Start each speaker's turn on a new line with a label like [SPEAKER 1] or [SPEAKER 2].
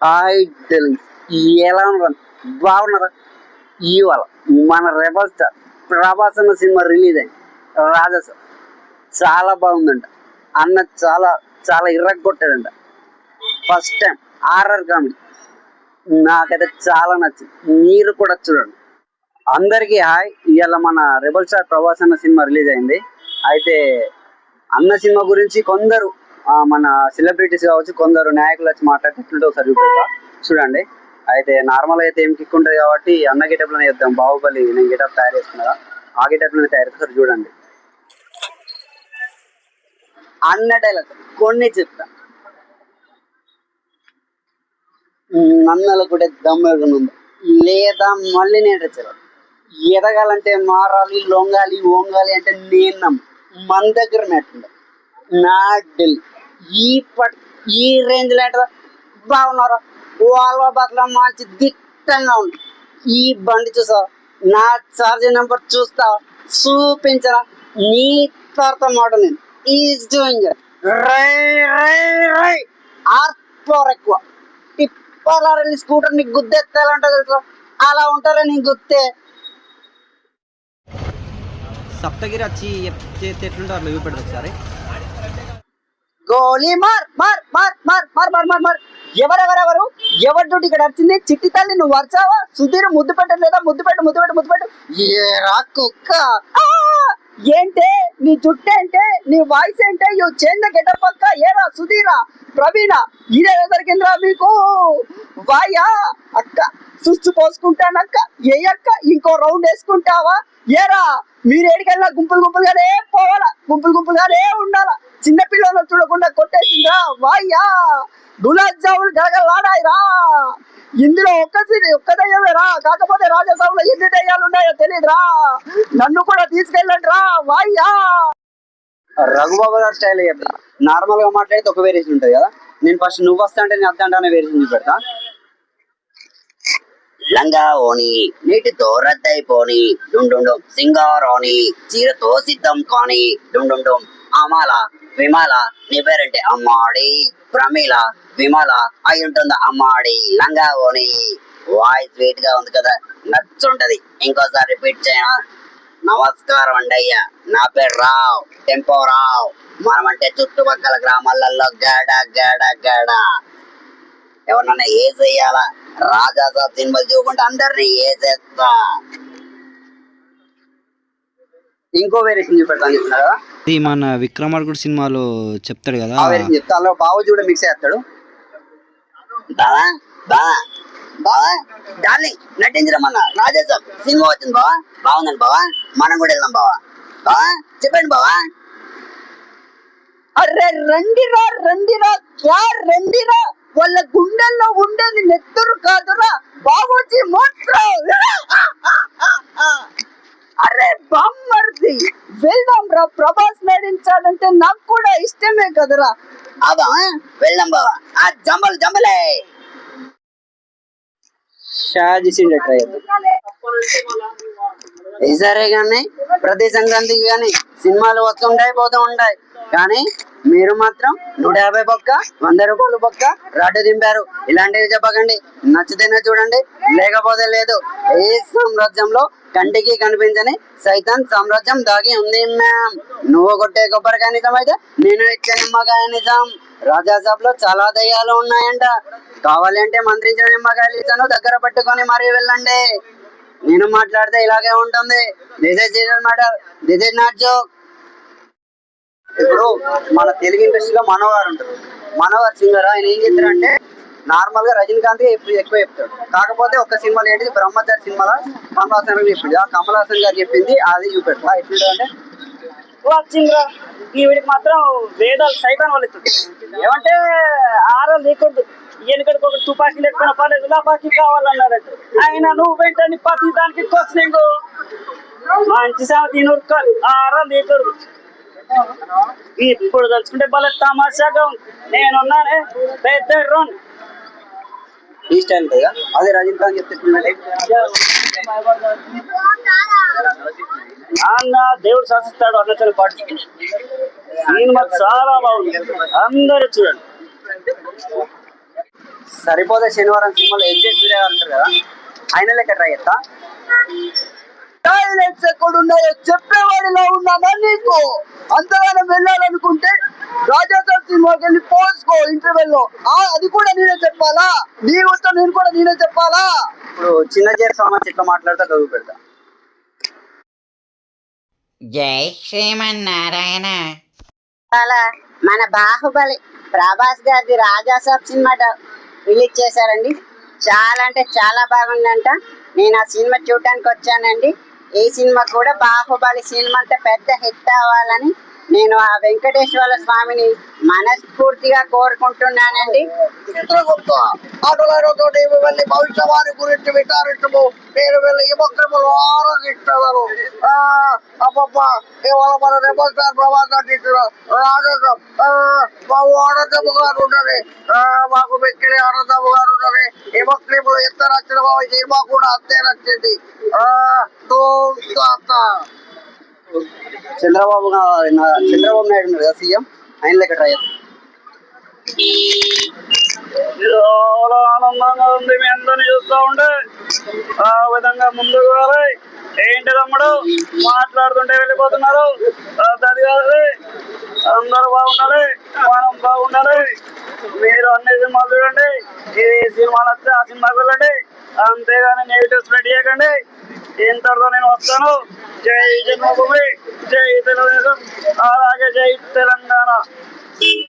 [SPEAKER 1] Hi Delhi, ఎలా ఉన్నారు? బాగున్నారా? ఇవాళ మన రెబల్ స్టార్ ప్రభాస్ అన్న సినిమా రిలీజ్ అయింది, రాజాసాబ్. చాలా బాగుందంట. అన్న చాలా చాలా ఇర్రగొట్టాడంట. First time horror comedy. నాకైతే చాలా నచ్చింది. మీరు కూడా చూడండి. అందరికీ హాయ్. ఇవాళ మన రెబల్ స్టార్ ప్రభాస్ అన్న సినిమా రిలీజ్ అయింది. అయితే అన్న సినిమా గురించి కొందరు మన సెలబ్రిటీస్ కావచ్చు, కొందరు నాయకులు వచ్చి మాట్లాడేటట్టు ఒకసారి చూపిస్తా, చూడండి. అయితే నార్మల్ అయితే ఏం కిక్ ఉంటుంది కాబట్టి అన్న గెటప్లోనే చేద్దాం. బాహుబలి నేను గెటప్ తయారు చేసుకున్నా, ఆ గెటప్లోనే తయారు చేస్తారు, చూడండి. అన్న డైలాగ్ కొన్ని చెప్తా. నన్నలో కూడా దమ్మెరుగుంది, లేదా మళ్ళీ నేను రచలేదు. ఎదగాలంటే మారాలి, లొంగాలి, ఓంగాలి అంటే నేను మన దగ్గర నెట్టుండే నా ఢిల్లీ. ఈ రేంజ్ లేటరా బాగున్నారా? వాళ్ళ బట్టల మంచి దిట్టంగా ఉంది. ఈ బండి చూసా, నా ఛార్జింగ్ నెంబర్ చూస్తా, చూపించరా? నీ తర్వాత మోడల్ నేను ఈజ్ డూయింగ్ ఆర్పవర్ ఎక్కువ. టిప్పర్ని స్కూటర్ ని గుద్దెత్తాలంటే తెలుసా, అలా ఉంటారా నీ గుత్తే.
[SPEAKER 2] సప్తగిరి వచ్చి చేస్తే ఎట్లుంటే అట్లా చూపెడతారు ఒకసారి.
[SPEAKER 1] గోలీ మార్ మార్ మార్ మార్ మార్ మార్ మార్ మార్. ఎవరెవరెవరు ఎవరి డ్యూటీ ఇక్కడ వచ్చింది? చిట్టి తల్లి నువ్వు వచ్చావా? సుధీర్ ముద్దు పెట్టలేదా? ముద్దు పెట్టు ముద్దు పెట్టు ముద్దు పెట్టు. ఏరా కుక్క, ఏంటే నీ జుట్టు ఏంటే, నీ వాయిస్ ఏంటే, యూ చేంజ్ గెటప్ అక్క. ఏరా సుధీరా, ప్రవీణ, ఇదే దొరికిందిరా మీకు? వాయా అక్క, సుచ్చు పోసుకుంటానక్క. ఏ అక్క ఇంకో రౌండ్ వేసుకుంటావా? ఏరా మీరు ఏడికెళ్ళినా గుంపులు గుంపులుగానే పోవాలా, గుంపులు గుంపులుగానే ఉండాలా. చిన్నపిల్లలు చూడకుండా కొట్టేసిందిరా. వాయ్యా గులాబ్ జాములు గలగలాడాయిరా. ఇందులో ఒక్క దయ్యమేరా, కాకపోతే రాజాసాబులో ఎన్ని దయ్యాలు ఉన్నాయో తెలియదురా. నన్ను కూడా తీసుకెళ్ళండి రా. వాయ్యా రఘుబాబు గారు స్టైల్ చెప్తా. నార్మల్ గా మాట్లాడితే ఒక వేరియేషన్ ఉంటుంది కదా. నేను ఫస్ట్ నువ్వు వస్తా అంటే నేను అర్థం అంటే వేరియేషన్ చూపెడతా. లంగా ఓని నీటితో రద్దయిపోని, డుండుండు సింగారోని చీరతో సిద్ధం కాని, డుండుండు అమాల విమాల నీ పేరంటే అమ్మాడి, ప్రమీల విమాల అయి ఉంటుంది అమ్మాడి. లంగా ఓని వాయిస్ స్వీట్ గా ఉంది కదా, నచ్చుంటది. ఇంకోసారి రిపీట్ చేయనా? నమస్కారం అండి అయ్యా, నా పేరు రావ్, టెంపో రావ్. మనమంటే చుట్టుపక్కల గ్రామాలలో గడ గడ గడ. ఎవరన్నా ఏ చెయ్యాలా? రాజాసాబ్ సినిమాలు చూకుంటే అందరినీ వేసేస్తా. ఇంకో వేరియేషన్ చూపెడతాను చెప్తున్నా కదా.
[SPEAKER 2] ఇది మన విక్రమార్కుడు సినిమాలో చెప్తాడు కదా,
[SPEAKER 1] ఆ వేరియేషన్ చెప్తా. అందులో బావజీ కూడా మిక్స్ చేస్తాడు. బావా బావా బావా డార్లింగ్ నటించడం అన్న రాజాసాబ్ సినిమా వచ్చింది బావా, బాగుందండి బావా, మనం కూడా వెళ్దాం బావా. బావా చెప్పండి బావా. అరే రండిరా రండిరా, క్యా రండిరా, వాళ్ళ గుండెల్లో ఉండేది నెత్తురు కాదురా బాబుజీ మోట్రో. అరే బామ్మర్ది వెళ్దాం రా, ప్రభాస్ నటించాడంటే నాకు కూడా ఇష్టమే కదరా. అదా వెళ్దాం బావా, ఆ జంబలు జంబలే. సరే కానీ ప్రతి సంక్రాంతికి కానీ సినిమాలు వస్తుంటాయి పోతూ ఉంటాయి, కానీ మీరు మాత్రం 150 బొక్క 100 రూపాయలు బొక్క రాటు దింపారు. ఇలాంటివి చెప్పకండి. నచ్చితేనే చూడండి, లేకపోతే లేదు. ఈ సామ్రాజ్యంలో కంటికి కనిపించని సైతాన్ సామ్రాజ్యం దాగి ఉంది మ్యామ్. నువ్వు కొట్టే కొబ్బరికాయ నిజం అయితే నేను ఇచ్చే నిమ్మకాయ నిజం. రాజాసాబ్ లో చాలా దయ్యాలు ఉన్నాయంట. కావాలంటే మంత్రించిన నిమ్మకాయలు ఇచ్చాను, దగ్గర పట్టుకొని మరీ వెళ్ళండి. నేను మాట్లాడితే ఇలాగే ఉంటుంది. This is serious matter, this is not joke. ఇప్పుడు మన తెలుగు ఇండస్ట్రీలో మనోగారు ఉంటారు. మనోగారు సింగర్. ఆయన ఏం చెప్తారంటే నార్మల్ గా రజనీకాంత్ ఎక్కువ చెప్తాడు. కాకపోతే ఒక సినిమాలో ఏంటి, బ్రహ్మచారి సినిమాలో కమల్ హాసన్ గారు చెప్పింది. ఆ కమల్ హాసన్ గారు చెప్పింది అది చూపెడతా. ఎట్లుంటుంది అంటే సింగర్ ఈవిడికి మాత్రం వేదాలు సైతాన్ వాళ్ళు ఇస్తుంది. ఏమంటే ఆరాలు లేకూడదు, ఎనుకడికి ఒక తుపాకీ లేకపోయినా పర్లేదు, తుపాకీ కావాలన్నారంట. ఆయన నువ్వు వెంటనే ప్రతి దానికి క్వశ్చనింగ్ మంచి సామెత నూరుకోవాలి, ఆరాలు లేకూడదు. ఇప్పుడు తలుచుకుంటే భలే తమాషాగా ఉంది. నేనున్నానే పెద్ద రోన్ ఈ స్టైల్ కదా. అదే రజనీకాంత్ చెప్తే నాన్న దేవుడు శాసిస్తాడు అన్నచని పాటు సినిమా చాలా బాగుంది. అందరూ చూడండి. సరిపోతే శనివారం సినిమాలో ఎగ్జాక్ట్ సూర్య గారు ఉంటారు కదా, ఆయన లెక్క ట్రై చేస్తా. టాయిలెట్స్ ఎక్కడ ఉన్నాయో చెప్పేవాడిలా ఉన్నానా నీకు? అంతగానం వెళ్ళాలనుకుంటే రాజాసాబ్ సినిమాకి వెళ్ళి పోసుకో ఇంటర్వెల్ లో. అది కూడా నేనే చెప్పాలా? నీ ఉత్తరం నేను కూడా నేనే చెప్పాలా? ఇప్పుడు చిన్న చేరు సామాన్ ఇట్లా మాట్లాడతా చదువు పెడతా.
[SPEAKER 3] జై శ్రీమన్నారాయణ.
[SPEAKER 4] అలా మన బాహుబలి ప్రభాస్ గారి రాజాసాబ్ సినిమా రిలీజ్ చేశారండి. చాలా అంటే చాలా బాగుందంట. నేను ఆ సినిమా చూడడానికి వచ్చానండి. ఈ సినిమా కూడా బాహుబలి సినిమా అంటే పెద్ద హిట్ అవ్వాలని నేను ఆ వెంకటేశ్వర స్వామిని మనస్ఫూర్తిగా కోరుకుంటున్నానండి.
[SPEAKER 1] వెళ్ళి భవిష్యవాణి గురించి విచారించము. నేను వెళ్ళి ఈ మొక్కలు ఆరోగిస్తున్నాను. అబ్బబ్బా ఇవాళ మన రెబల్ స్టార్ ప్రభాస్ ఆనందమ్మ గారు ఉన్నది, మాకు మిక్కిలి ఆనందమ్మ గారు ఉన్నది. ఈ మొక్కలు ఎంత నచ్చిన సినిమా కూడా అంతే నచ్చింది. చంద్రబాబు నాయుడు ఉన్నారు కదా సీఎం, ఆయన లెక్క ట్రై చేద్దాం.
[SPEAKER 5] చాలా ఆనందంగా ఉంది మీ అందరిని చూస్తూ ఉంటే. ఆ విధంగా ముందుకు వెళ్ళాలి. ఏంటి తమ్ముడు మాట్లాడుతుంటే వెళ్ళిపోతున్నారు? అది కాదు, అందరూ బాగుండాలి, మనం బాగుండాలి. మీరు అన్ని సినిమాలు చూడండి. ఈ సినిమా నచ్చితే ఆ సినిమాకి వెళ్ళండి, అంతేగాని నెగిటివ్ స్ప్రెడ్ చేయకండి. ఇంతటితో నేను వస్తాను. జై జన్మభూమి, జై తెలుగుదేశం, అలాగే జై తెలంగాణ.